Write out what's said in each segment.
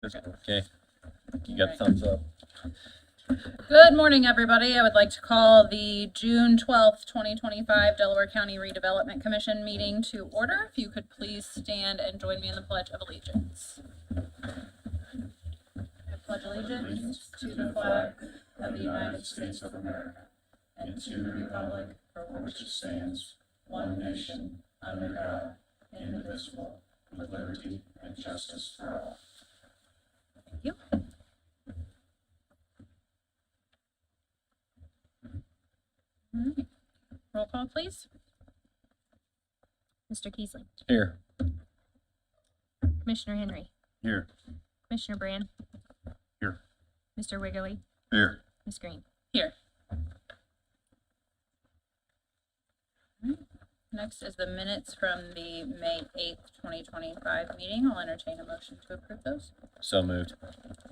Okay, you got thumbs up. Good morning, everybody. I would like to call the June 12th, 2025 Delaware County Redevelopment Commission meeting to order. If you could please stand and join me in the Pledge of Allegiance. I pledge allegiance to the flag of the United States of America and to the republic for which it stands, one nation, under God, indivisible, with liberty and justice for all. Thank you. All right. Roll call, please. Mr. Keesling. Here. Commissioner Henry. Here. Commissioner Brand. Here. Mr. Wiggerly. Here. Ms. Green. Here. All right. Next is the minutes from the May 8th, 2025 meeting. I'll entertain a motion to approve those. So moved.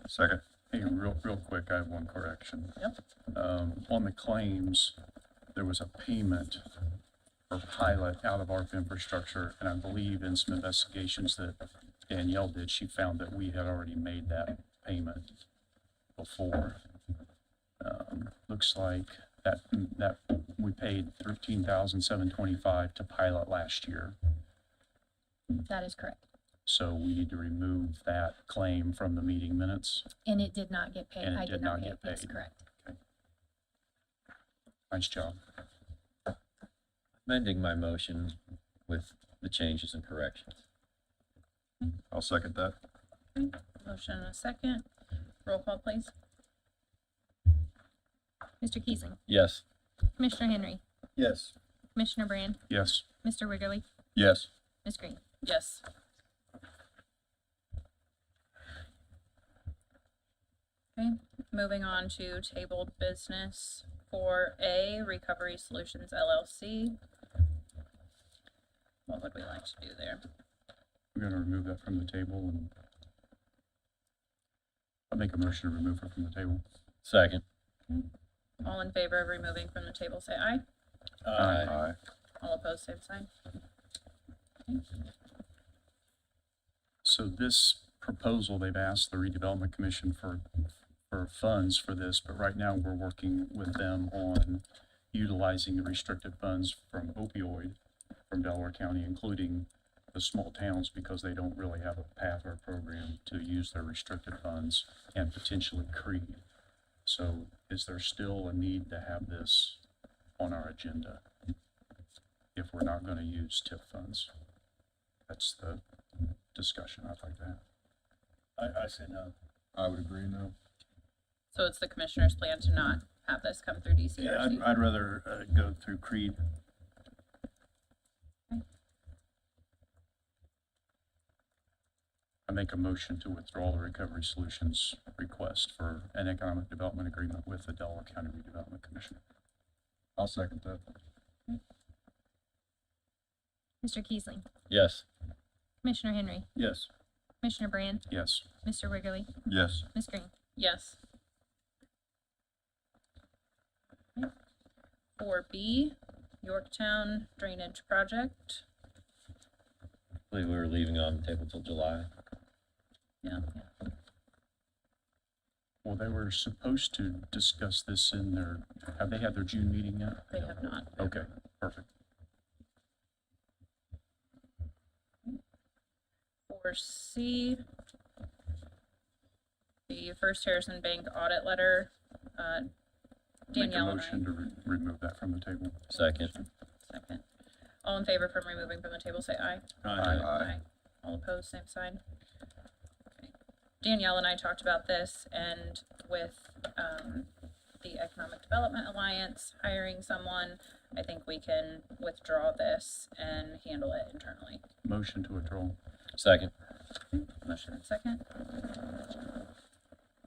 Second. Hey, real quick, I have one correction. Yep. On the claims, there was a payment for pilot out of ARP infrastructure, and I believe in some investigations that Danielle did, she found that we had already made that payment before. Looks like that we paid $13,725 to pilot last year. That is correct. So we need to remove that claim from the meeting minutes. And it did not get paid. And it I did not get That's paid. correct. Nice job. Amending my motion with the changes and corrections. I'll second that. Motion and a second. Roll call, please. Mr. Keesling. Yes. Commissioner Henry. Yes. Commissioner Brand. Yes. Mr. Wiggerly. Yes. Ms. Green. Yes. Okay, moving on to tabled business. 4A, Recovery Solutions LLC. What would we like to do there? We're gonna remove that from the table, and I'll make a motion to remove it from the table. Second. All in favor of removing from the table, say aye. Aye. All opposed, same sign. So this proposal, they've asked the Redevelopment Commission for funds for this, but right now we're working with them on utilizing the restricted funds from opioid from Delaware County, including the small towns, because they don't really have a path or a program to use their restricted funds, and potentially Creed. So is there still a need to have this on our agenda if we're not going to use TIP funds? That's the discussion I'd like to have. I say no. I would agree, no. So it's the commissioner's plan to not have this come through DCRC? Yeah, I'd rather go through Creed. I make a motion to withdraw the Recovery Solutions request for an economic development agreement with the Delaware County Redevelopment Commission. I'll second that. Mr. Keesling. Yes. Commissioner Henry. Yes. Commissioner Brand. Yes. Mr. Wiggerly. Yes. Ms. Green. Yes. 4B, Yorktown Drainage Project. I believe we were leaving on the table till July. Yeah. Well, they were supposed to discuss this in their, have they had their June meeting yet? They have not. Okay, perfect. 4C, the First Harrison Bank audit letter. Make a Danielle and I. motion to remove that from the table. Second. Second. All in favor from removing from the table, say aye. Aye. All opposed, same sign. Okay. Danielle and I talked about this, and with the Economic Development Alliance hiring someone, I think we can withdraw this and handle it internally. Motion to withdraw. Second. Motion and second.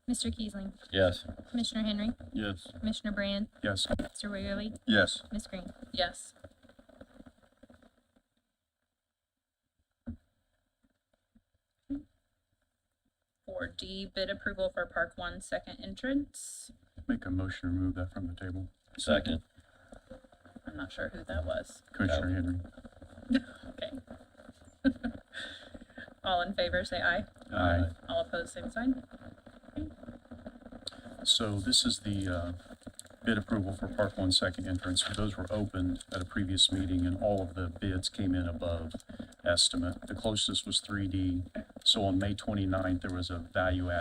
Mr. Keesling. Yes. Commissioner Henry. Yes. Commissioner Brand. Yes. Mr. Wiggerly. Yes. Ms. Green. Yes. For D, bid approval for Park 1 second entrance. Make a motion to remove that from the table. Second. I'm not sure who that was. Commissioner Henry. Okay. All in favor, say aye. Aye. All opposed, same sign. So this is the bid approval for Park One second entrance. Those were opened at a previous meeting and all of the bids came in above estimate. The closest was 3D. So on May 29th, there was a value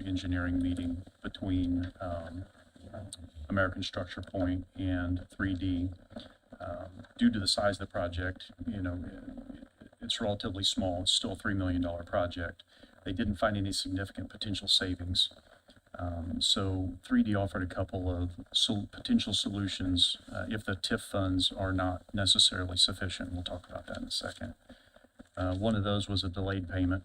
engineering meeting between American Structure Point and 3D. Due to the size of the project, it's relatively small. It's still a $3 million project. They didn't find any significant potential savings. So 3D offered a couple of potential solutions if the TIF funds are not necessarily sufficient. We'll talk about that in a second. One of those was a delayed payment.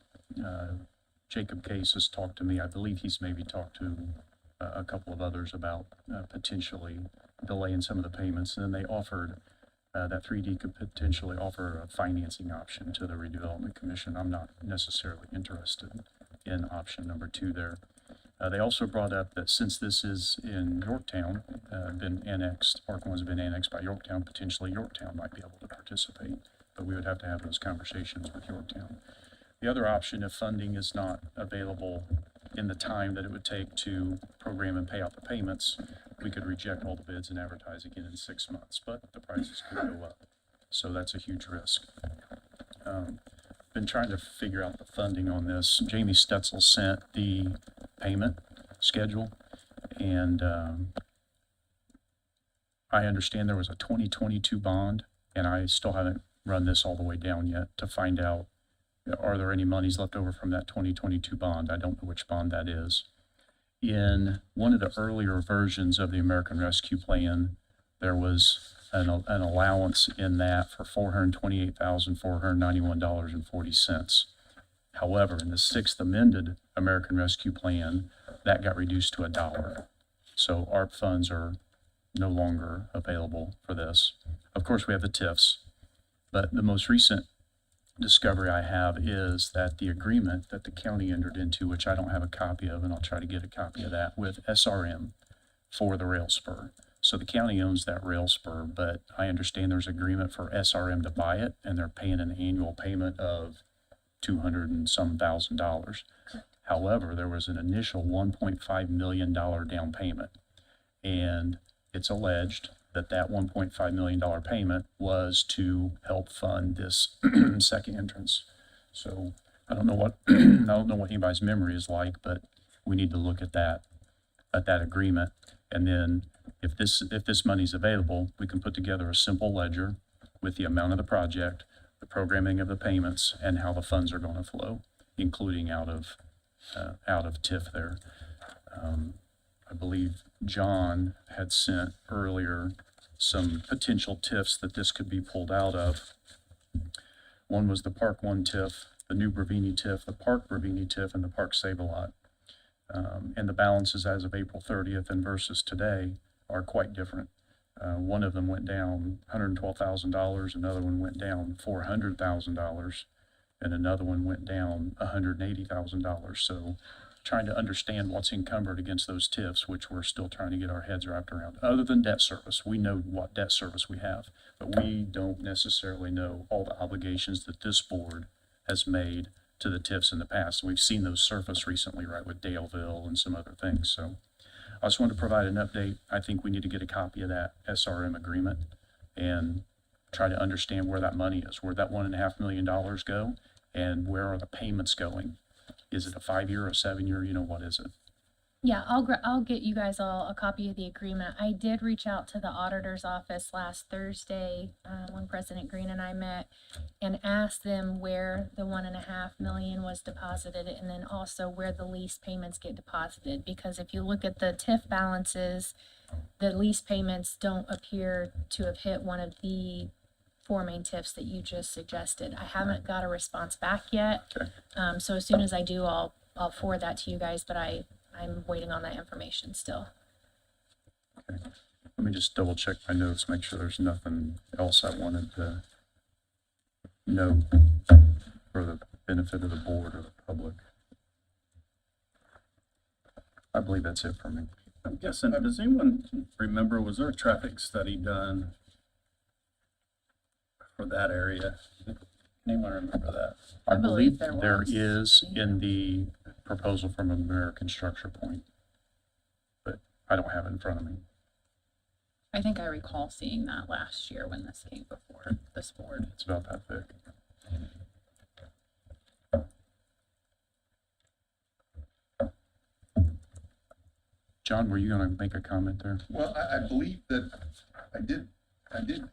Jacob Case has talked to me. I believe he's maybe talked to a couple of others about potentially delaying some of the payments. And then they offered that 3D could potentially offer a financing option to the Redevelopment Commission. I'm not necessarily interested in option number 2 there. They also brought up that since this is in Yorktown, been annexed, Park One's been annexed by Yorktown, potentially Yorktown might be able to participate, but we would have to have those conversations with Yorktown. The other option, if funding is not available in the time that it would take to program and pay out the payments, we could reject all the bids and advertise again in 6 months, but the prices could go up. So that's a huge risk. Been trying to figure out the funding on this. Jamie Stetzel sent the payment schedule, and I understand there was a 2022 bond, and I still haven't run this all the way down yet to find out, are there any monies left over from that 2022 bond? I don't know which bond that is. In one of the earlier versions of the American Rescue Plan, there was an allowance in that for $428,491.40. However, in the 6th amended American Rescue Plan, that got reduced to $1. So ARP funds are no longer available for this. Of course, we have the TIFs, but the most recent discovery I have is that the agreement that the county entered into, which I don't have a copy of, and I'll try to get a copy of that, with SRM for the rail spur. So the county owns that rail spur, but I understand there's agreement for SRM to buy it, and they're paying an annual payment of $200 and some thousand. However, there was an initial $1.5 million down payment, and it's alleged that that $1.5 million payment was to help fund this second entrance. So I don't know what I don't know what anybody's memory is like, but we need to look at that agreement, and then if this money's available, we can put together a simple ledger with the amount of the project, the programming of the payments, and how the funds are going to flow, including out of TIF there. I believe John had sent earlier some potential TIFs that this could be pulled out of. One was the Park One TIF, the new Bravini TIF, the Park Bravini TIF, and the Park Save-A-Lot. And the balances as of April 30th and versus today are quite different. One of them went down $112,000, another one went down $400,000, and another one went down $180,000. So trying to understand what's encumbered against those TIFs, which we're still trying to get our heads wrapped around. Other than debt service, we know what debt service we have, but we don't necessarily know all the obligations that this board has made to the TIFs in the past. And we've seen those surface recently, right, with Daleville and some other things. So I just wanted to provide an update. I think we need to get a copy of that SRM agreement and try to understand where that money is, where that $1.5 million go, and where are the payments going. Is it a 5-year or a 7-year? What is it? Yeah, I'll get you guys all a copy of the agreement. I did reach out to the auditor's office last Thursday when President Green and I met, and asked them where the $1.5 million was deposited, and then also where the lease payments get deposited. Because if you look at the TIF balances, the lease payments don't appear to have hit one of the 4 main TIFs that you just suggested. I haven't got a response back yet. Okay. So as soon as I do, I'll forward that to you guys, but I'm waiting on that information still. Okay. Let me just double check my notes, make sure there's nothing else I wanted to know for the benefit of the board or the public. I believe that's it for me. I'm guessing, does anyone remember, was there a traffic study done for that area? Anyone remember that? I believe there there was. is in the proposal from American Structure Point, but I don't have it in front of me. I think I recall seeing that last year when this came before this board. It's about that thick. John, were you gonna make a comment there? Well, I believe that I did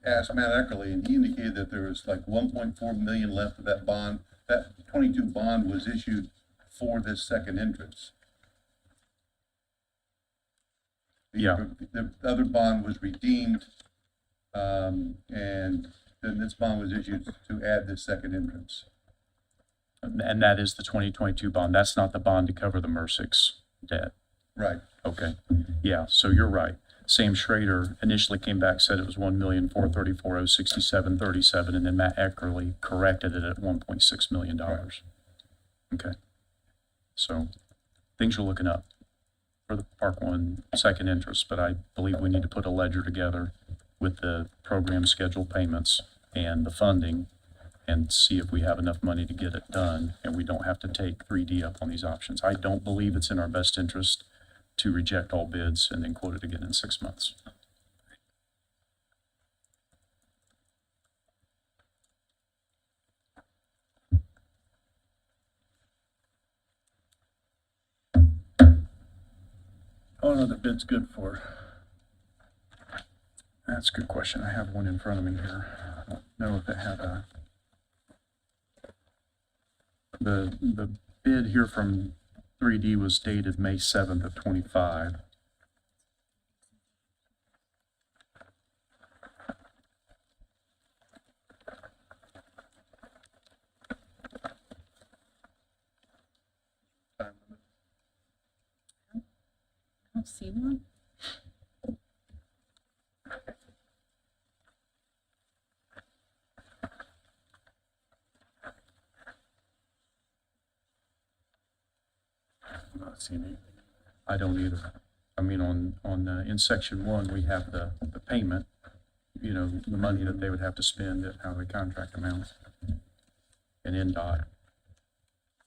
ask Matt Eckerly, and he indicated that there was like 1.4 million left of that bond. That 22 bond was issued for this second entrance. Yeah. The other bond was redeemed, and then this bond was issued to add this second entrance. And that is the 2022 bond. That's not the bond to cover the MERSIX debt. Right. Okay, yeah, so you're right. Sam Schrader initially came back, said it was 1,434,067.37, and then Matt Eckerly corrected it at $1.6 million. Okay, so things are looking up for the Park One second interest, but I believe we need to put a ledger together with the program schedule payments and the funding and see if we have enough money to get it done, and we don't have to take 3D up on these options. I don't believe it's in our best interest to reject all bids and then quote it again in 6 months. How long are the bids good for? That's a good question. I have one in front of me here. I don't know if it had a... The bid here from 3D was dated May 7th of 25. I don't see one. I'm not seeing anything. I don't either. I mean, in section 1, we have the payment, you know, the money that they would have to spend at how the contract amounts and NDOT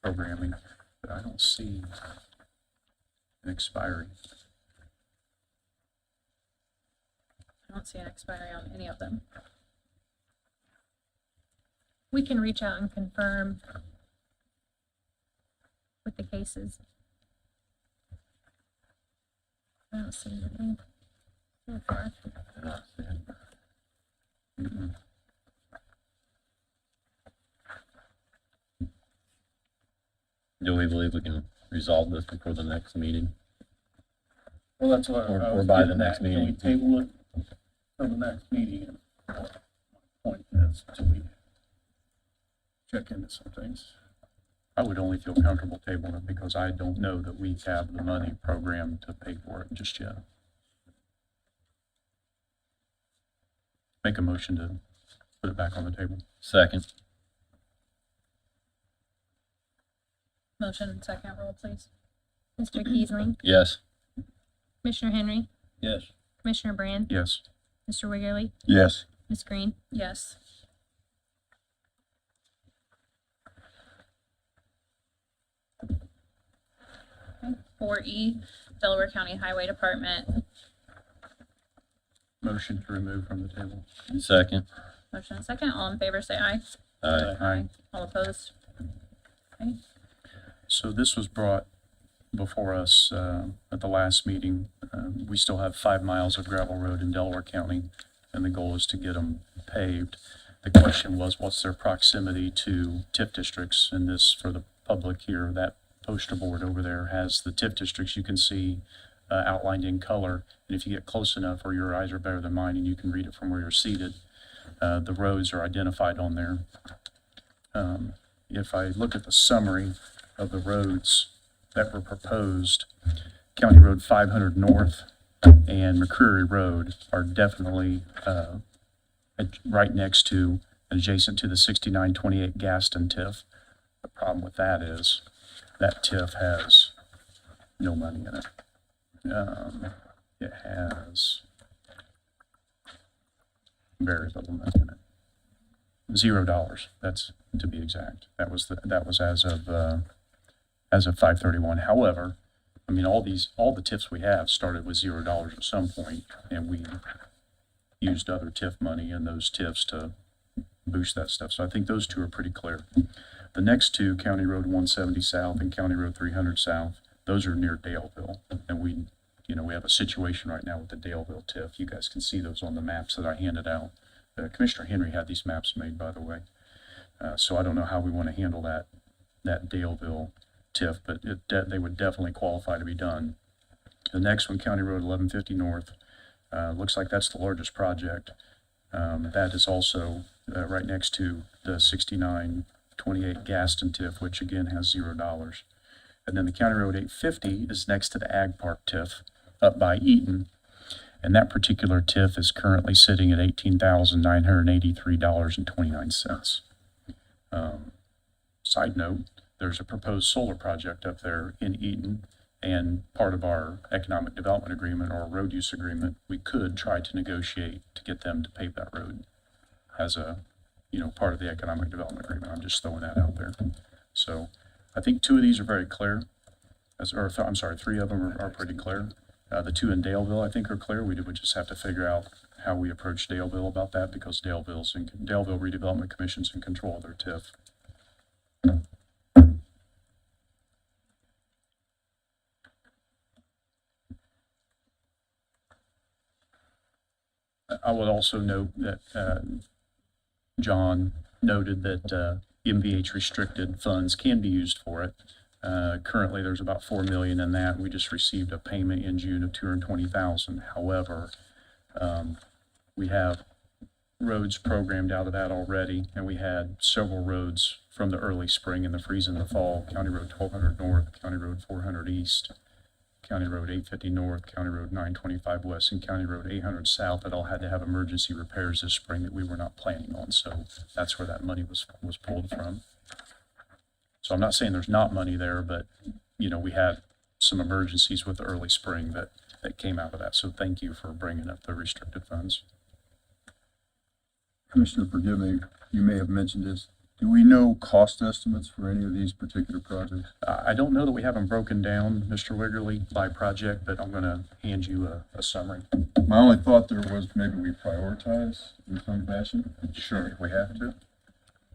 programming, but I don't see an expiry. I don't see an expiry on any of them. We can reach out and confirm with the cases. I don't see anything so far. Mhm. Do we believe we can resolve this before the next meeting? Well, that's what Or- I or was by the getting next at. Can we meeting. table it till the next meeting? My point is, till we check into some things. I would only feel comfortable tabling it because I don't know that we have the money programmed to pay for it just yet. Make a motion to put it back on the table. Second. Motion and second roll, please. Mr. Keesling, Yes. Commissioner Henry, Yes. Commissioner Brand, Yes. Mr. Wiggerly, Yes. Ms. Green. Yes. Okay, 4E, Delaware County Highway Department. Motion to remove from the table. Second. Motion and second. All in favor, say aye. Aye. Aye. All opposed? Okay. So this was brought before us at the last meeting. We still have 5 miles of gravel road in Delaware County, and the goal is to get them paved. The question was, what's their proximity to TIF districts? And this, for the public here, that poster board over there has the TIF districts you can see outlined in color. And if you get close enough, or your eyes are better than mine and you can read it from where you're seated, the roads are identified on there. If I look at the summary of the roads that were proposed, County Road 500 North and McCreary Road are definitely right next to, adjacent to the 6928 Gaston TIF. The problem with that is that TIF has no money in it. It has very little money in it. $0. That's to be exact. That was as of 5/31. However, I mean, all the TIFs we have started with $0 at some point, and we used other TIF money in those TIFs to boost that stuff. So I think those two are pretty clear. The next two, County Road 170 South and County Road 300 South, those are near Daleville. And we have a situation right now with the Daleville TIF. You guys can see those on the maps that I handed out. Commissioner Henry had these maps made, by the way. So I don't know how we want to handle that Daleville TIF, but they would definitely qualify to be done. The next one, County Road 1150 North, looks like that's the largest project. That is also right next to the 6928 Gaston TIF, which again has $0. And then the County Road 850 is next to the Ag Park TIF up by Eaton. And that particular TIF is currently sitting at $18,983.29. Side note, there's a proposed solar project up there in Eaton, and part of our economic development agreement or road use agreement, we could try to negotiate to get them to pave that road as a, part of the economic development agreement. I'm just throwing that out there. So I think two of these are very clear. Three of them are pretty clear. The two in Daleville, I think, are clear. We would just have to figure out how we approach Daleville about that, because Daleville Redevelopment Commission's in control of their TIF. I would also note that John noted that MVH restricted funds can be used for it. Currently, there's about $4 million in that. We just received a payment in June of $220,000. However, we have roads programmed out of that already, and we had several roads from the early spring and the freeze in the fall: County Road 1200 North, County Road 400 East, County Road 850 North, County Road 925 West, and County Road 800 South, that all had to have emergency repairs this spring that we were not planning on. So that's where that money was pulled from. So I'm not saying there's not money there, but, we had some emergencies with the early spring that came out of that. So thank you for bringing up the restricted funds. Commissioner, forgive me, you may have mentioned this. Do we know cost estimates for any of these particular projects? I don't know that we have them broken down, Mr. Wiggerly, by project, but I'm going to hand you a summary. My only thought there was maybe we prioritize in some fashion. Sure, if we have to.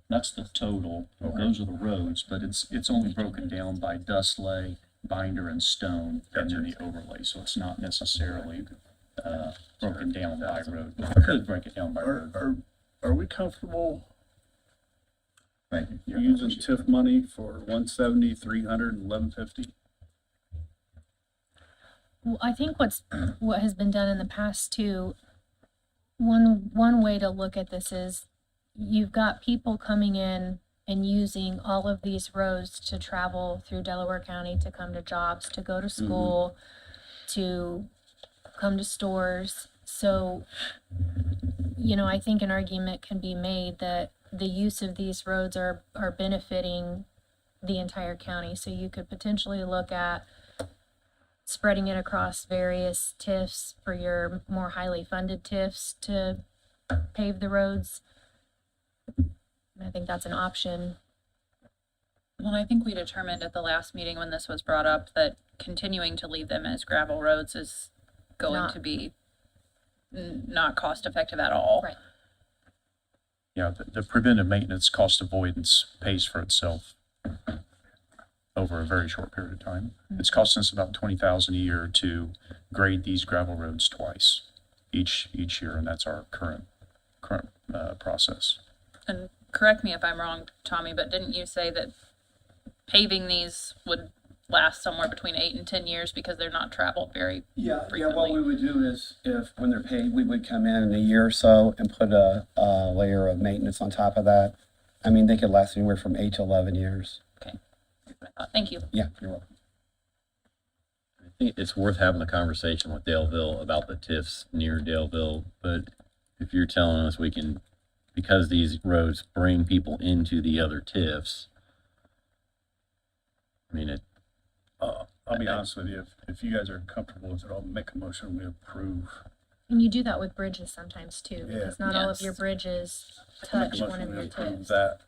That's the total. Okay. Those are the roads, but it's only broken down by dust lay, binder, and stone, and then the overlay. So it's not necessarily broken down by road. But we could break it down by road. Are we comfortable Thank you. Yeah, using TIF money for 170, 300, and 1150? Well, I think what has been done in the past too, one way to look at this is you've got people coming in and using all of these roads to travel through Delaware County, to come to jobs, to go to school, to come to stores. So, I think an argument can be made that the use of these roads are benefiting the entire county. So you could potentially look at spreading it across various TIFs for your more highly funded TIFs to pave the roads. I think that's an option. Well, I think we determined at the last meeting when this was brought up that continuing to leave them as gravel roads is going to be not cost effective at all. Right. Yeah, the preventive maintenance cost avoidance pays for itself over a very short period of time. It's costing us about $20,000 a year to grade these gravel roads twice each year, and that's our current process. And correct me if I'm wrong, Tommy, but didn't you say that paving these would last somewhere between 8 and 10 years because they're not traveled very frequently? What we would do is, when they're paid, we would come in a year or so and put a layer of maintenance on top of that. I mean, they could last anywhere from 8 to 11 years. Okay. Thank you. Yeah, you're welcome. I think it's worth having a conversation with Daleville about the TIFs near Daleville, but if you're telling us we can, because these roads bring people into the other TIFs, I mean, I'll be honest with you, if you guys are comfortable with it, I'll make a motion, we approve And you do that with bridges sometimes too, Yeah. because not all of Yes. your bridges I'll make a touch one motion of we your approve tips. that,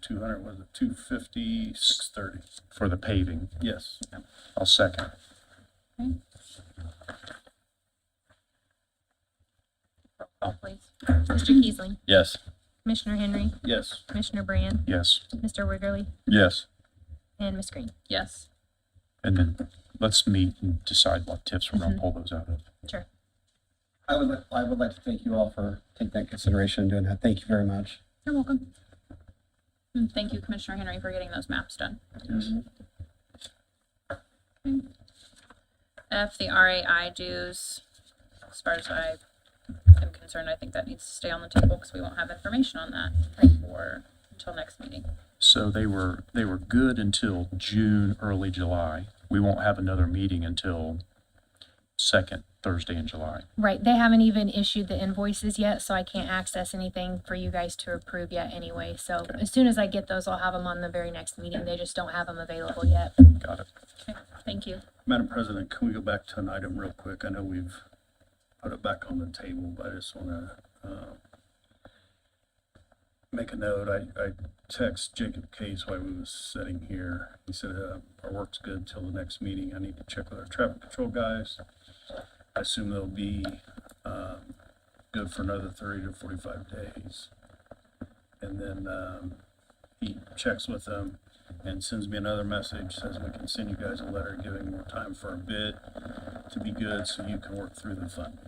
200, was it 250, 630? For the paving. Yes. I'll second. Roll call, please. Mr. Keesling, Yes. Commissioner Henry, Yes. Commissioner Brand, Yes. Mr. Wiggerly, Yes. and Ms. Green. Yes. And then let's meet and decide what tips we're Mm-hmm. gonna pull those out of. Sure. I would like to thank you all for taking that consideration and doing that. Thank you very much. You're welcome. And thank you, Commissioner Henry, for getting those maps done. Okay. F, the RAI dues, as far as I am concerned, I think that needs to stay on the table because we won't have information on that until next meeting. So they were good until June, early July. We won't have another meeting until second Thursday in July. Right, they haven't even issued the invoices yet, so I can't access anything for you guys to approve yet anyway. So as soon as I get those, I'll have them on the very next meeting. They just don't have them available yet. Got it. Okay, thank you. Madam President, can we go back to an item real quick? I know we've put it back on the table, but I just want to make a note. I text Jacob Case while we was sitting here. He said, our work's good till the next meeting. I need to check with our traffic control guys. I assume they'll be good for another 30 to 45 days. And then he checks with them and sends me another message, says we can send you guys a letter giving more time for a bid to be good so you can work through the funding.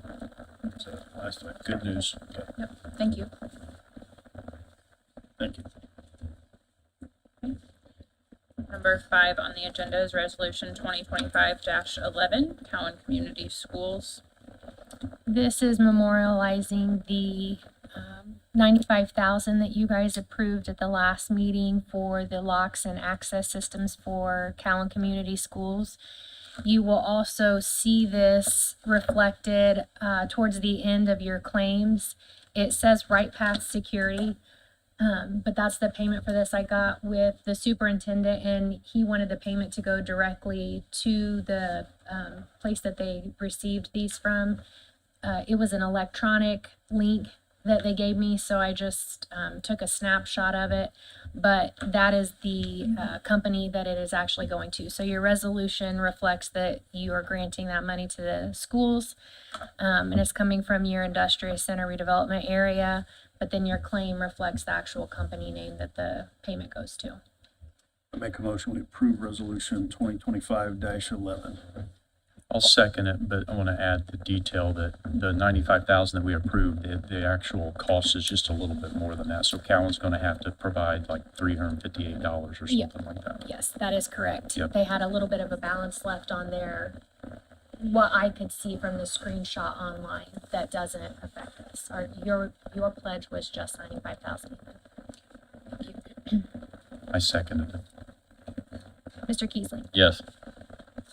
So that's Good news. Okay, Yep, thank you. thank you. Number 5 on the agenda is Resolution 2025-11, Cowan Community Schools. This is memorializing the 95,000 that you guys approved at the last meeting for the locks and access systems for Cowan Community Schools. You will also see this reflected towards the end of your claims. It says Right Path Security, but that's the payment for this. I got with the superintendent, and he wanted the payment to go directly to the place that they received these from. It was an electronic link that they gave me, so I just took a snapshot of it. But that is the company that it is actually going to. So your resolution reflects that you are granting that money to the schools, and it's coming from your industrial center redevelopment area. But then your claim reflects the actual company name that the payment goes to. I make a motion, we approve resolution 2025-11. I'll second it, but I want to add the detail that the 95,000 that we approved, the actual cost is just a little bit more than that. So Cowan's going to have to provide like $358 or something Yeah. like that. Yes, that is correct. Yep. They had a little bit of a balance left on there. What I could see from the screenshot online, that doesn't affect us. Your pledge was just 95,000. I seconded it. Mr. Keesling, Yes.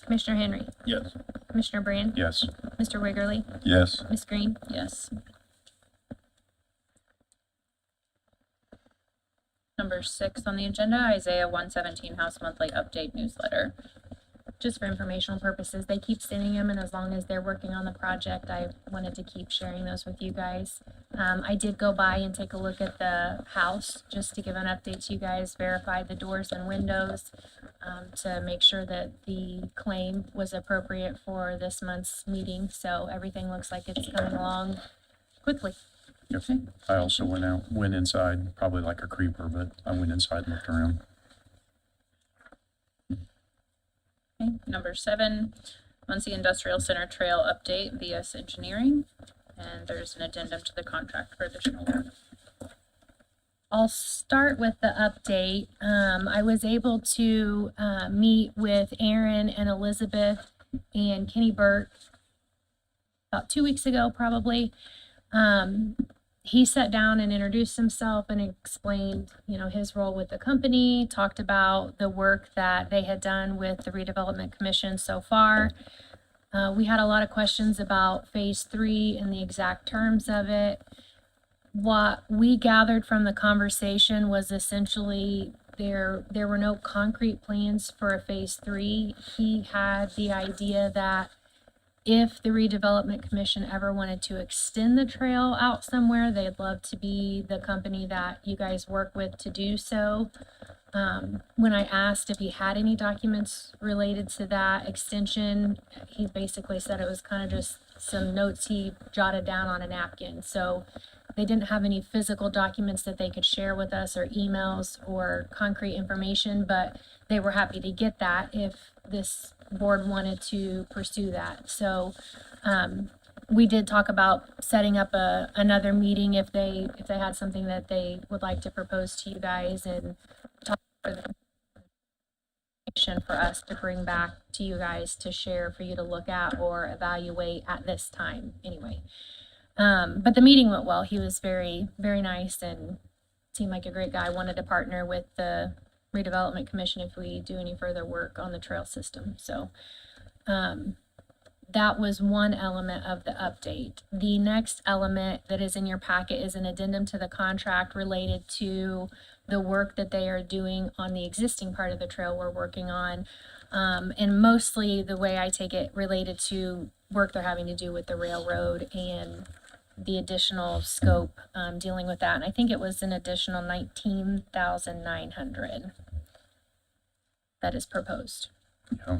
Commissioner Henry, Yes. Commissioner Brand, Yes. Mr. Wiggerly, Yes. Ms. Green. Yes. Number 6 on the agenda, Isaiah 117 House Monthly Update Newsletter. Just for informational purposes, they keep sending them, and as long as they're working on the project, I wanted to keep sharing those with you guys. I did go by and take a look at the house, just to give an update to you guys, verify the doors and windows, to make sure that the claim was appropriate for this month's meeting, so everything looks like it's coming along quickly. Yep. I also went inside, probably like a creeper, but I went inside and looked around. Okay. Number 7, Muncie Industrial Center Trail Update, VS Engineering. And there's an addendum to the contract for additional work. I'll start with the update. I was able to meet with Aaron and Elizabeth and Kenny Burke about 2 weeks ago, probably. He sat down and introduced himself and explained, his role with the company, talked about the work that they had done with the Redevelopment Commission so far. We had a lot of questions about Phase 3 and the exact terms of it. What we gathered from the conversation was essentially there were no concrete plans for a Phase 3. He had the idea that if the redevelopment commission ever wanted to extend the trail out somewhere, they'd love to be the company that you guys work with to do so. When I asked if he had any documents related to that extension, he basically said it was kind of just some notes he jotted down on a napkin. So they didn't have any physical documents that they could share with us, or emails or concrete information, but they were happy to get that if this board wanted to pursue that. So we did talk about setting up another meeting if they had something that they would like to propose to you guys, and talk for the information for us to bring back to you guys to share for you to look at or evaluate at this time anyway. But the meeting went well. He was very, very nice and seemed like a great guy. Wanted to partner with the redevelopment commission if we do any further work on the trail system. So that was one element of the update. The next element that is in your packet is an addendum to the contract related to the work that they are doing on the existing part of the trail we're working on. And mostly the way I take it related to work they're having to do with the railroad and the additional scope dealing with that. And I think it was an additional 19,900 that is proposed. Yeah.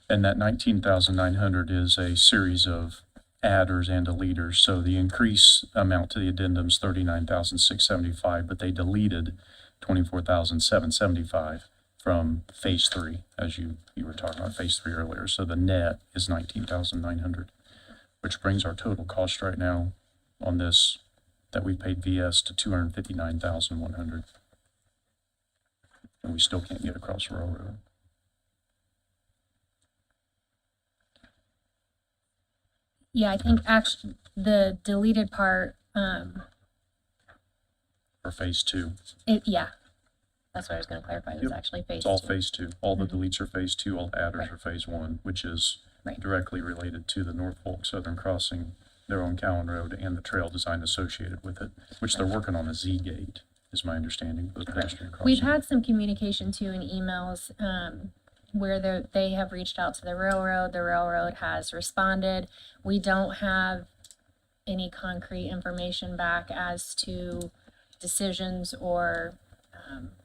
And that 19,900 is a series of adders and deleters. So the increase amount to the addendum is 39,675, but they deleted 24,775 from phase 3, as you were talking about phase 3 earlier. So the net is 19,900, which brings our total cost right now on this that we paid VS to 259,100. And we still can't get across the railroad. Yeah, I think actually the deleted part, For phase 2. yeah, that's what I was gonna clarify. It was Yep. actually phase It's all two. phase 2. All the deletes are phase 2, all the adders are phase 1, which is Right. directly related to the Norfolk Southern Crossing, their own Cowan Road, and the trail design associated with it, which they're working on a Z gate, is my understanding, for the pedestrian crossing. We've had some communication too in emails, where they have reached out to the railroad has responded. We don't have any concrete information back as to decisions or,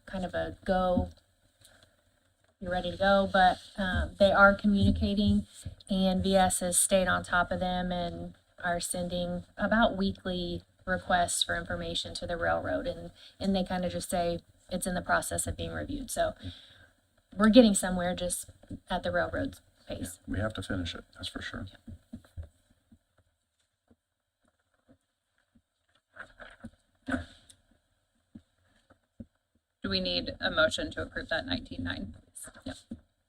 kind of a go, you're ready to go, but, they are communicating, and VS has stayed on top of them and are sending about weekly requests for information to the railroad, and they kind of just say it's in the process of being reviewed. So we're getting somewhere, just at the railroad's pace. We have to finish it, that's for sure. Do we need a motion to approve that 19.9? Yep,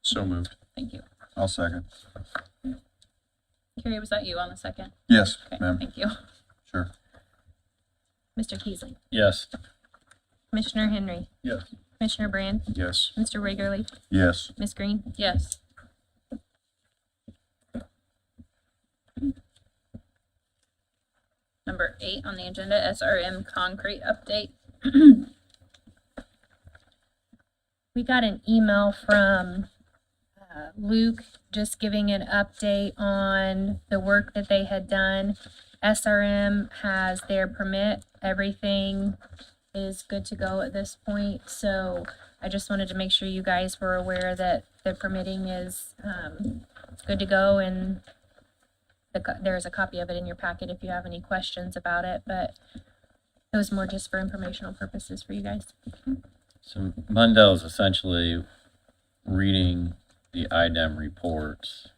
So moved. thank you. I'll second. Carrie, was that you on the second? Yes, Okay, ma'am, thank you. sure. Mr. Keesley, Yes. Commissioner Henry, Yes. Commissioner Brand, Yes. Mr. Wiggerly, Yes, Ms. Green. Yes. Number 8 on the agenda, SRM concrete update. We got an email from Luke just giving an update on the work that they had done. SRM has their permit. Everything is good to go at this point. So I just wanted to make sure you guys were aware that the permitting is good to go, and there's a copy of it in your packet if you have any questions about it, but it was more just for informational purposes for you guys. So Mundell is essentially reading the IDEM reports.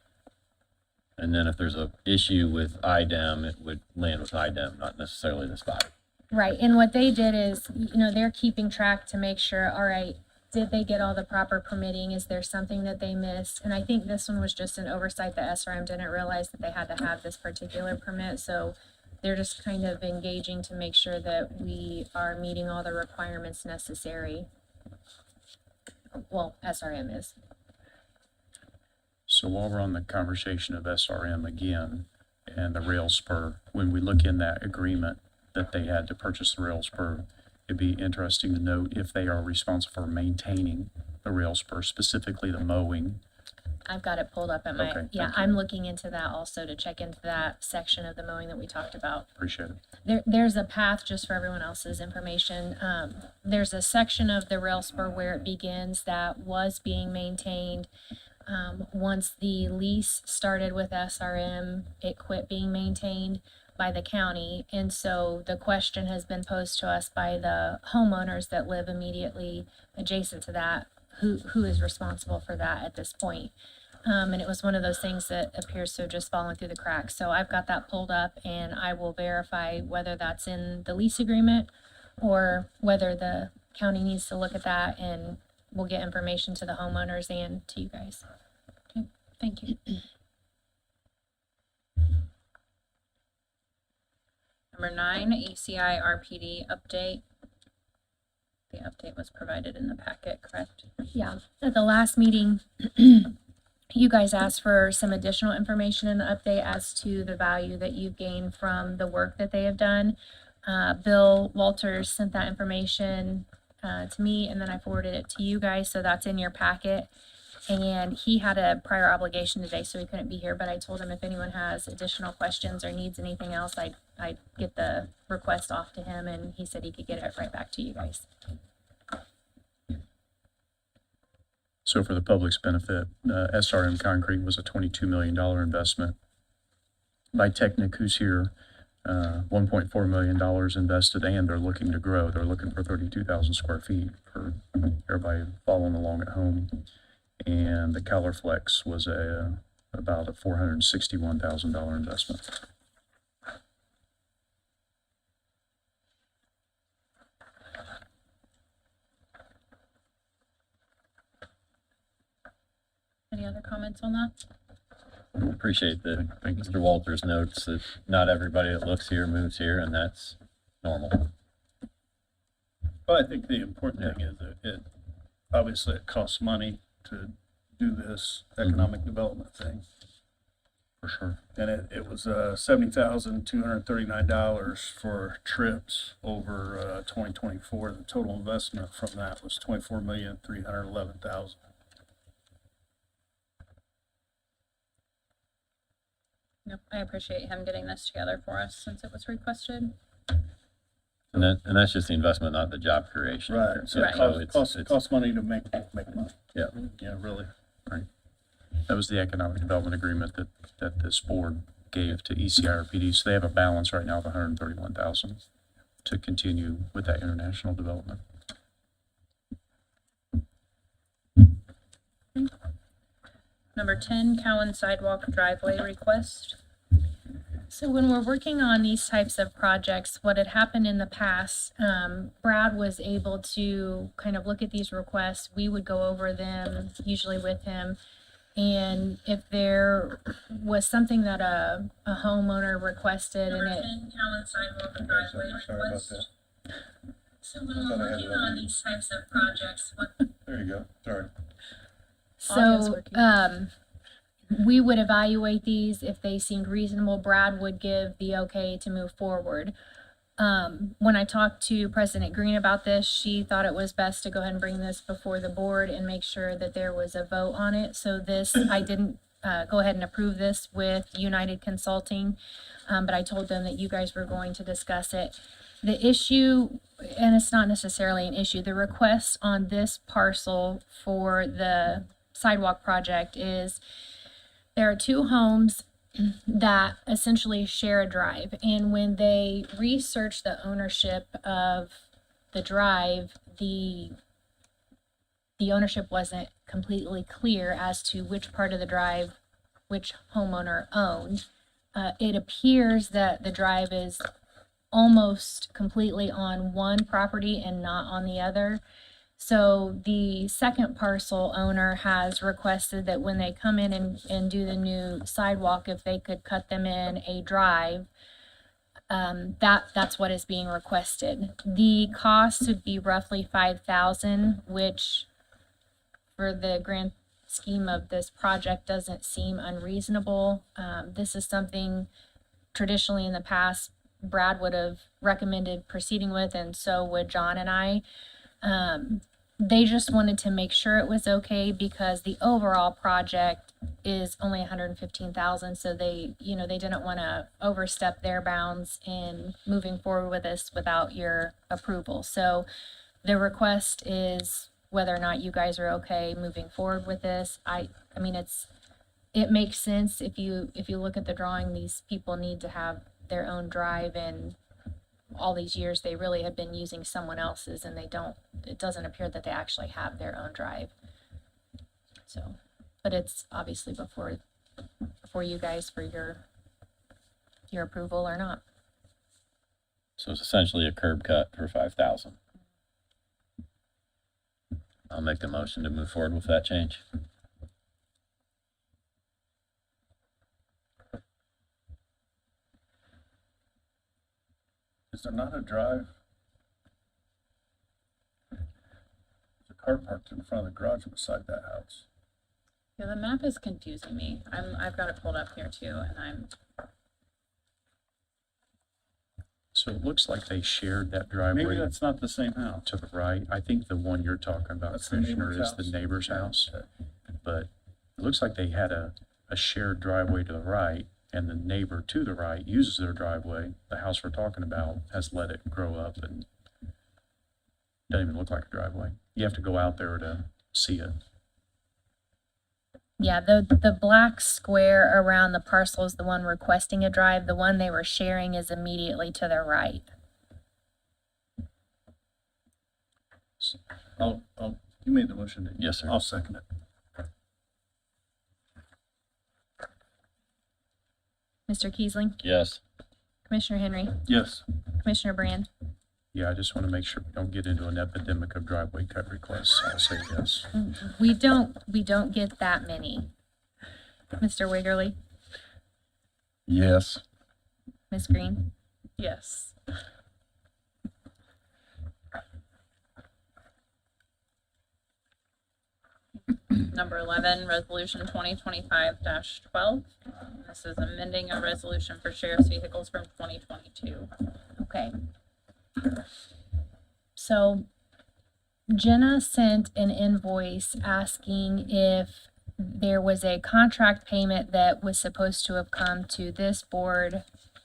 And then if there's a issue with IDEM, it would land with IDEM, not necessarily this body. Right, and what they did is, they're keeping track to make sure, all right, did they get all the proper permitting? Is there something that they missed? And I think this one was just an oversight that SRM didn't realize that they had to have this particular permit, so they're just kind of engaging to make sure that we are meeting all the requirements necessary. Well, SRM is. So while we're on the conversation of SRM again and the rail spur, when we look in that agreement that they had to purchase the rail spur, it'd be interesting to note if they are responsible for maintaining the rail spur, specifically the mowing I've got it pulled up at my, Okay, yeah, thank you. I'm looking into that also to check into that section of the mowing that we talked about. Appreciate it. There's a path, just for everyone else's information. There's a section of the rail spur where it begins that was being maintained. Once the lease started with SRM, it quit being maintained by the county. And so the question has been posed to us by the homeowners that live immediately adjacent to that, who is responsible for that at this point. And it was one of those things that appears to have just fallen through the cracks. So I've got that pulled up and I will verify whether that's in the lease agreement or whether the county needs to look at that, and we'll get information to the homeowners and to you guys. Okay, thank you. Number 9, ACI RPD update. The update was provided in the packet, correct? Yeah, at the last meeting, you guys asked for some additional information in the update as to the value that you've gained from the work that they have done. Bill Walters sent that information to me, and then I forwarded it to you guys, so that's in your packet. And he had a prior obligation today, so he couldn't be here, but I told him if anyone has additional questions or needs anything else, I'd get the request off to him, and he said he could get it right back to you guys. So for the public's benefit, SRM Concrete was a $22 million investment by Technic, who's here. $1.4 million invested, and they're looking to grow. They're looking for 32,000 square feet for everybody following along at home. And the Colorflex was about a $461,000 investment. Any other comments on that? Appreciate that Thank you. Mr. Walters notes that not everybody that looks here moves here, and that's normal. Well, I think the important thing is that obviously it costs money to do this economic development thing. For sure. And it was $70,239 for trips over 2024. The total investment from that was $24,311,000. Yep, I appreciate him getting this together for us since it was requested. And that's just the investment, not the job creation. Right. So Right. it it's- costs money to make money. Yeah. Yeah, really. That was the economic development agreement that this board gave to ECIRPD. So they have a balance right now of $131,000 to continue with that international development. Number 10, Cowan sidewalk driveway request. So when we're working on these types of projects, what had happened in the past, Brad was able to kind of look at these requests. We would go over them, usually with him. And if there was something that a homeowner requested and it, Cowan sidewalk driveway Sorry about that. So when I thought I had it on mute. these types of projects, There you go, sorry. Audio's so, working. we would evaluate these. If they seemed reasonable, Brad would give the okay to move forward. When I talked to President Green about this, she thought it was best to go ahead and bring this before the board and make sure that there was a vote on it. So this, I didn't go ahead and approve this with United Consulting, but I told them that you guys were going to discuss it. The issue, and it's not necessarily an issue, the request on this parcel for the sidewalk project is there are two homes that essentially share a drive, and when they research the ownership of the drive, the ownership wasn't completely clear as to which part of the drive which homeowner owned. It appears that the drive is almost completely on one property and not on the other. So the second parcel owner has requested that when they come in and do the new sidewalk, if they could cut them in a drive, that's what is being requested. The cost would be roughly $5,000, which for the grand scheme of this project doesn't seem unreasonable. This is something traditionally in the past Brad would have recommended proceeding with, and so would John and I. They just wanted to make sure it was okay because the overall project is only 115,000, so they, you know, they didn't want to overstep their bounds in moving forward with this without your approval. So the request is whether or not you guys are okay moving forward with this. I mean, it makes sense if you look at the drawing, these people need to have their own drive, and all these years they really have been using someone else's, and it doesn't appear that they actually have their own drive. So, but it's obviously before you guys for your approval or not. So it's essentially a curb cut for 5,000. I'll make the motion to move forward with that change. Is there not a drive? There's a car parked in front of the garage beside that house. Yeah, the map is confusing me. I've got it pulled up here too, and So it looks like they shared that Maybe driveway that's not the same house. to the right. I think the one you're talking about, That's the Commissioner, neighbor's is the house. neighbor's house. Okay. But it looks like they had a shared driveway to the right, and the neighbor to the right uses their driveway. The house we're talking about has let it grow up and doesn't even look like a driveway. You have to go out there to see it. Yeah, the black square around the parcel is the one requesting a drive. The one they were sharing is immediately to their right. You made the motion, didn't you? Yes, sir. I'll second it. Mr. Kiesling, Yes. Commissioner Henry, Yes. Commissioner Brand. Yeah, I just want to make sure we don't get into an epidemic of driveway cut requests. I'll say yes. We don't get that many. Mr. Wiggerly, Yes. Ms. Green, yes. Number 11, Resolution 2025-12. This is amending a resolution for sheriff's vehicles from 2022. okay. So Jenna sent an invoice asking if there was a contract payment that was supposed to have come to this board,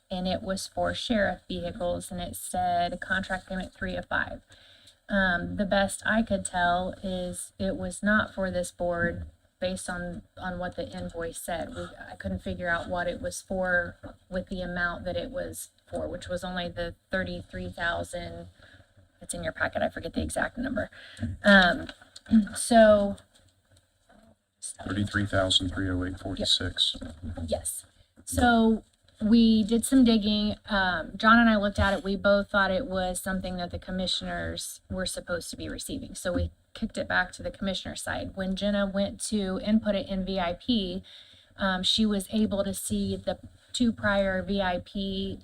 and it was for sheriff vehicles, and it said contract payment 3 of 5. The best I could tell is it was not for this board based on what the invoice said. I couldn't figure out what it was for with the amount that it was for, which was only the 33,000. It's in your packet. I forget the exact number. So 33,308.46. yes. So we did some digging. John and I looked at it. We both thought it was something that the commissioners were supposed to be receiving. So we kicked it back to the commissioner side. When Jenna went to input it in VIP, she was able to see the 2 prior VIP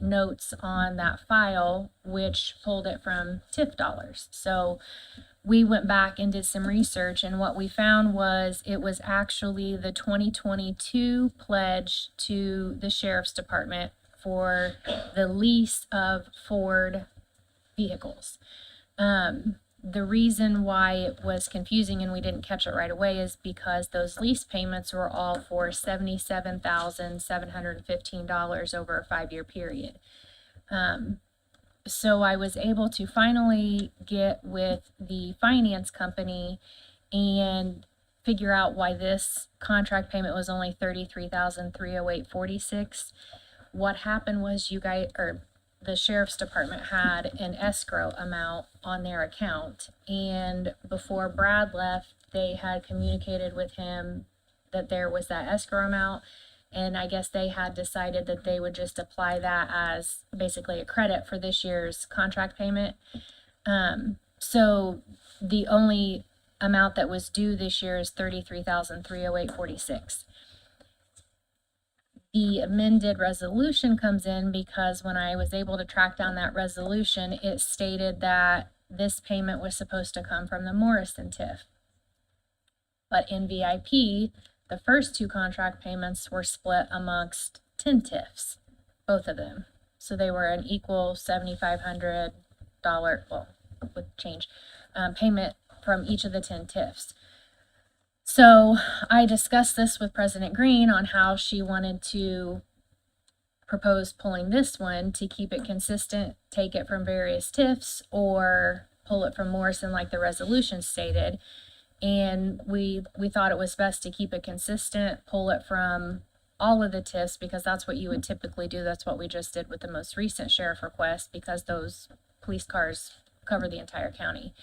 notes on that file, which pulled it from TIF dollars. So we went back and did some research, and what we found was it was actually the 2022 pledge to the sheriff's department for the lease of Ford vehicles. The reason why it was confusing and we didn't catch it right away is because those lease payments were all for $77,715 over a 5-year period. So I was able to finally get with the finance company and figure out why this contract payment was only $33,308.46. What happened was the sheriff's department had an escrow amount on their account, and before Brad left, they had communicated with him that there was that escrow amount, and I guess they had decided that they would just apply that as basically a credit for this year's contract payment. So the only amount that was due this year is $33,308.46. The amended resolution comes in because when I was able to track down that resolution, it stated that this payment was supposed to come from the Morrison TIF. But in VIP, the first 2 contract payments were split amongst 10 TIFs, both of them. So they were an equal $7,500, well, with change, payment from each of the 10 TIFs. So I discussed this with President Green on how she wanted to propose pulling this one to keep it consistent, take it from various TIFs, or pull it from Morrison like the resolution stated. And we thought it was best to keep it consistent, pull it from all of the TIFs, because that's what you would typically do. That's what we just did with the most recent sheriff request, because those police cars cover the entire county.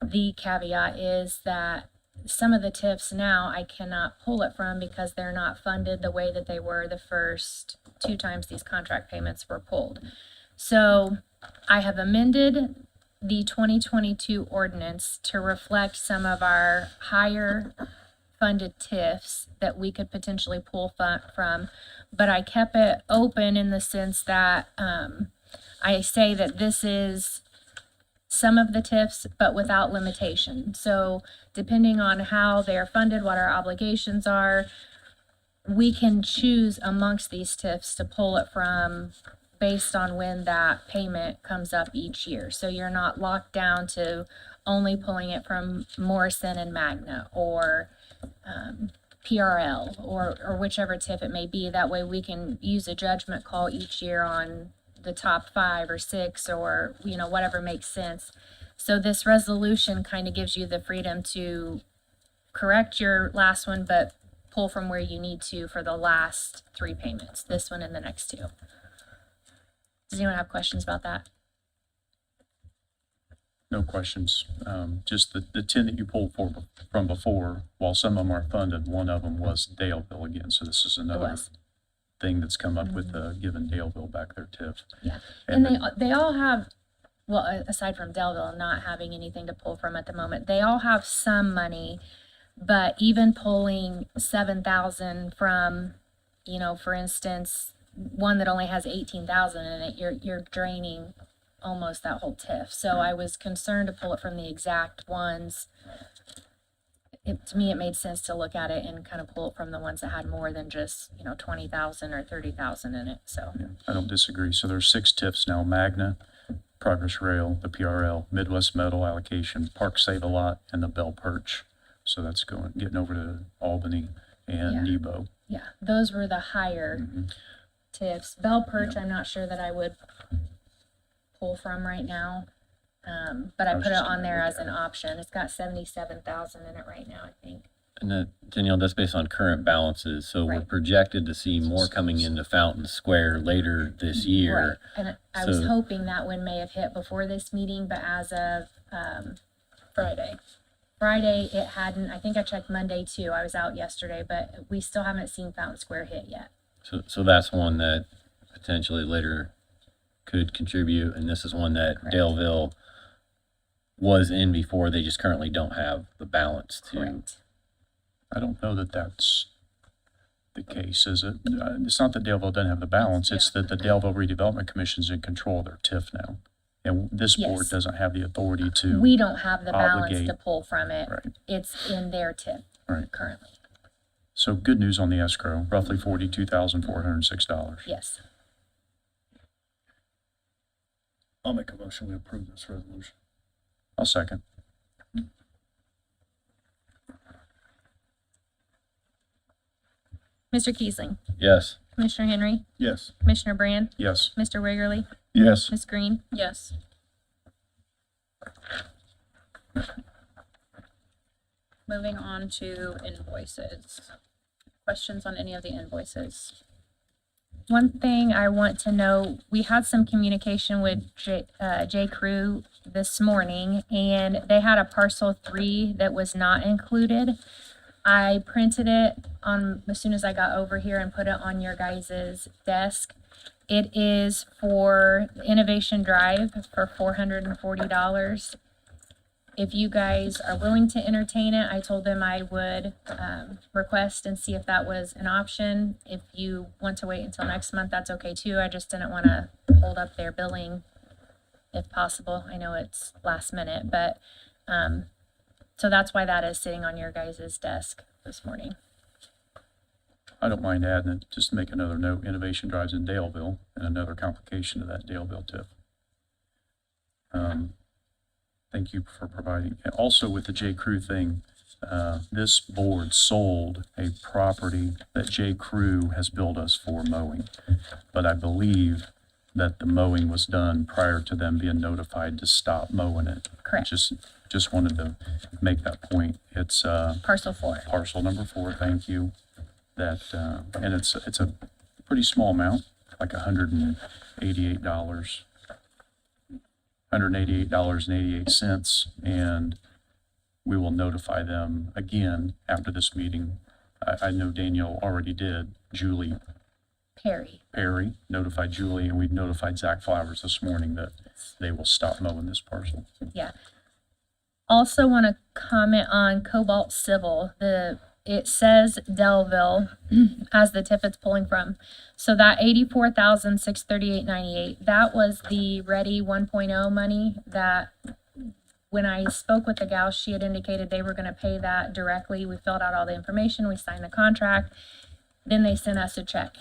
The caveat is that some of the TIFs now I cannot pull it from because they're not funded the way that they were the first 2 times these contract payments were pulled. So I have amended the 2022 ordinance to reflect some of our higher funded TIFs that we could potentially pull from, but I kept it open in the sense that I say that this is some of the TIFs, but without limitation. So depending on how they're funded, what our obligations are, we can choose amongst these TIFs to pull it from based on when that payment comes up each year. So you're not locked down to only pulling it from Morrison and Magna or PRL or whichever TIF it may be. That way we can use a judgment call each year on the top 5 or 6 or, whatever makes sense. So this resolution kind of gives you the freedom to correct your last one, but pull from where you need to for the last 3 payments, this one and the next 2. Does anyone have questions about that? No questions. Just the 10 that you pulled from before, while some of them are funded, one of them was Daleville again. So this is It another was. thing that's come up with giving Daleville back their TIF. Yeah. And And they all have, well, aside from Delville not having anything to pull from at the moment, they all have some money, but even pulling 7,000 from, for instance, one that only has 18,000 in it, you're draining almost that whole TIF. So I was concerned to pull it from the exact ones. To me, it made sense to look at it and kind of pull it from the ones that had more than just, 20,000 or 30,000 in it. So I don't disagree. So there's 6 TIFs now: Magna, Progress Rail, the PRL, Midwest Metal Allocation, Park Save a Lot, and the Bell Perch. So that's getting over to Albany and Yeah. Nebo. yeah, those were the higher Mhm. TIFs. Bell Perch, I'm not sure that I would pull from right now. But I I was put it just on gonna there look as at an it. option. It's got 77,000 in it right now, I think. And that, Danielle, that's based on current balances, so we're Right. projected to see more coming into Fountain Square later this year. Right, and I was So- hoping that one may have hit before this meeting, but as of, Friday, it hadn't. I think I checked Monday too. I was out yesterday, but we still haven't seen Fountain Square hit yet. So that's one that potentially later could contribute, and this is one that Correct. Daleville was in before, they just currently don't have the balance to. Correct. I don't know that that's the case, is it? It's not that Daleville doesn't have the balance, it's that the Daleville Redevelopment Commission's in control of their TIF now. And this board Yes. doesn't have the authority to. We don't have the balance to obligate. pull from it. Right. It's in their TIF Right. currently. So good news on the escrow, roughly $42,406. Yes. I'll make a motion, we approve this resolution. I'll second. Mr. Kiesling, Yes. Commissioner Henry, Yes. Commissioner Brand, Yes. Mr. Wiggerly, Yes. Ms. Green. Yes. Moving on to invoices. Questions on any of the invoices? One thing I want to know, we had some communication with J. Crew this morning, and they had a parcel 3 that was not included. I printed it on as soon as I got over here and put it on your guys' desk. It is for Innovation Drive for $440. If you guys are willing to entertain it, I told them I would request and see if that was an option. If you want to wait until next month, that's okay too. I just didn't want to hold up their billing if possible. I know it's last minute, but so that's why that is sitting on your guys' desk this morning. I don't mind adding it, just to make another note, Innovation Drive's in Daleville, and another complication of that Daleville TIF. Thank you for providing, and also with the J. Crew thing, this board sold a property that J. Crew has billed us for mowing. But I believe that the mowing was done prior to them being notified to stop mowing it. Correct. Just wanted to make that point. It's, Parcel 4. parcel number 4, thank you. That, and it's a pretty small amount, like $188, $188.88, and we will notify them again after this meeting. I know Daniel already did. Julie Perry notified Julie, and we've notified Zach Flowers this morning that they will stop mowing this parcel. Yeah. Also want to comment on Cobalt Civil. It says Delville as the tip it's pulling from. So that $84,638.98, that was the Ready 1.0 money that when I spoke with the gal, she had indicated they were going to pay that directly. We filled out all the information, we signed the contract, then they sent us a check.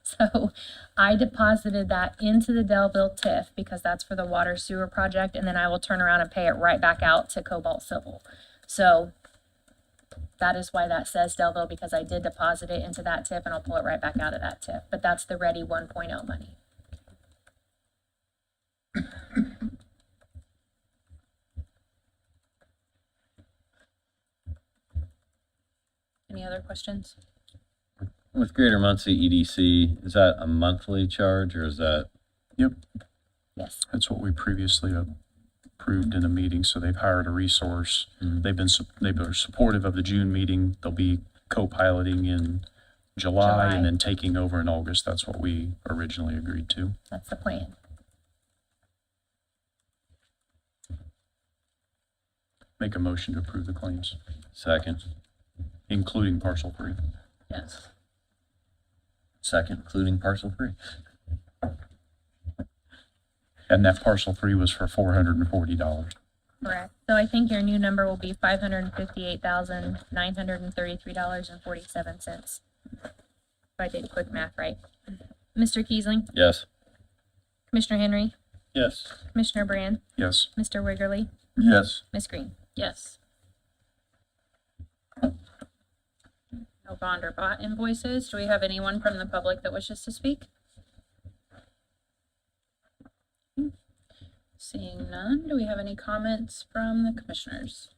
So I deposited that into the Delville TIF because that's for the water sewer project, and then I will turn around and pay it right back out to Cobalt Civil. So that is why that says Delville, because I did deposit it into that TIF and I'll pull it right back out of that TIF. But that's the Ready 1.0 money. Any other questions? With Greater Muncie EDC, is that a monthly charge or is that, Yep, Yes. that's what we previously approved in a meeting, so they've hired a resource. They've been supportive of the June meeting. They'll be co-piloting in July and then taking over in August. That's what we originally agreed to. That's the plan. Make a motion to approve the claims, second? including parcel 3. Yes. Second, including parcel 3. And that parcel 3 was for $440. Correct. So I think your new number will be $558,933.47. If I did quick math right. Mr. Kiesling, Yes. Commissioner Henry, Yes. Commissioner Brand, Yes. Mr. Wiggerly, Yes. Ms. Green. Yes. No bond or bot invoices. Do we have anyone from the public that wishes to speak? Seeing none, do we have any comments from the commissioners?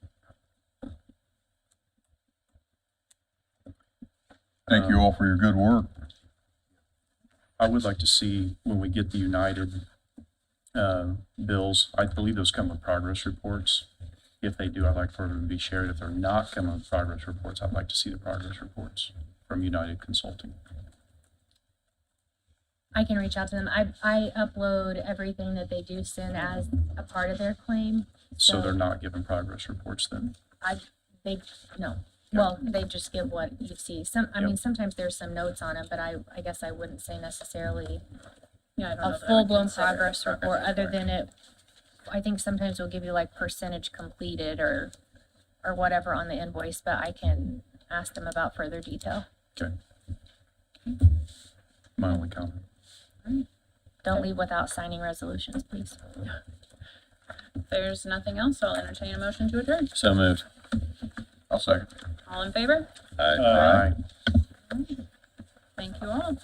Thank you all for your good work. I would like to see when we get the United bills, I believe those come with progress reports. If they do, I'd like for them to be shared. If they're not coming with progress reports, I'd like to see the progress reports from United Consulting. I can reach out to them. I upload everything that they do send as a part of their claim. So they're not giving progress reports then? No. Well, they just give what you see. I mean, Yep. sometimes there's some notes on it, but I guess I wouldn't say necessarily Yeah, I don't know a that I would full-blown consider it progress report, other than it, I think sometimes we'll give you like percentage completed or whatever on the invoice, but I can ask them about further detail. Okay. My only comment. Don't leave without signing resolutions, please. If there's nothing else, I'll entertain a motion to adjourn. So moved. I'll second. All in favor? Aye. Aye. Thank you all.